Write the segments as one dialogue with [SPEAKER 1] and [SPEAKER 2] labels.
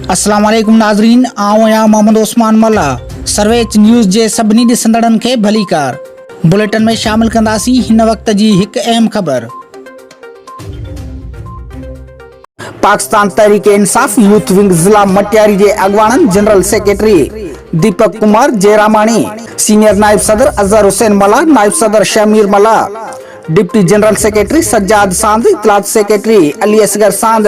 [SPEAKER 1] अस्सलाम वालेकुम नाज़रीन, आऊं या मोहम्मद उस्मान मल्ला सर्वेच न्यूज़ जे सभिनी ॾिसंदड़नि खे भलीकार। बुलेटिन में शामिल कंदासीं हिन वक्त जी हिकु अहम ख़बर। पाकिस्तान तहरीक इंसाफ यूथ विंग ज़िला मटियारी जे अॻवाननि general secretary Deepak Kumar Jairamani, senior नायब सदर अजहर हुसैन मल्ला, नायब सदर Shamir Malla, deputy general secretary Sajjad Sand, इतलात सेक्रेटरी अली असगर सांद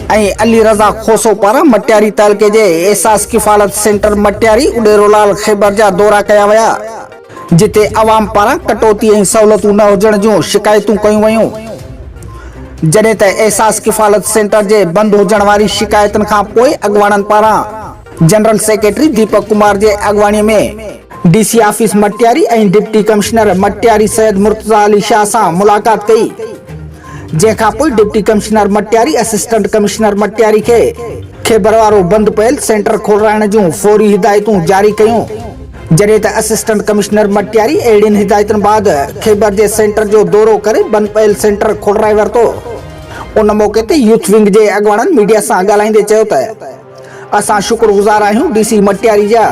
[SPEAKER 1] ऐं अली रज़ा खोसो पारां मटियारी तालुके जे एहसास किफ़ालत सेंटर मटियारी उडेरोलाल ख़ैबर जा दौरा कया विया, जिते अवाम पारां कटौती ऐं सहूलियतूं न हुजण जूं शिकायतूं कयूं वयूं। जॾहिं त एहसास किफ़ालत सेंटर जे बंदि हुजण वारी शिकायतुनि खां पोइ अॻवाननि पारां जनरल सेक्रेटरी दीपक कुमार जे अॻवानीअ में डीसी ऑफिस मटियारी ऐं डिप्टी कमिश्नर मटियारी सैयद मुर्तज़ा अली शाह सां मुलाक़ात कई, जंहिंखां पोइ deputy commissioner Matiari assistant commissioner Matiari खे ख़ैबर वारो बंदि पयल सेंटर खोलाइण जूं फौरी हिदायतूं जारी कयूं। जॾहिं त असिस्टेंट कमिश्नर मटियारी अहिड़ियुनि हिदायतुनि बाद ख़ैबर जे सेंटर जो दौरो करे बंदि पयल सेंटर खोलाए वरितो। उन मौक़े ते यूथ विंग जे अॻवाननि मीडिया सां ॻाल्हाईंदे चयो त असां शुक्रगुज़ार आहियूं डीसी मटियारी जा,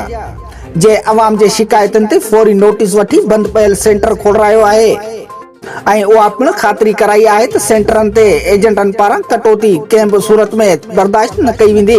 [SPEAKER 1] जे अवाम जे शिकायतुनि ते फौरी नोटिस वठी बंदि पयल सेंटर खोलायो आहे ऐं उहा पिणु ख़ातिरी कराई आहे त सेंटरनि ते एजेंटनि पारां कटौती कंहिं बि सूरत में बर्दाश्त न कई वेंदी।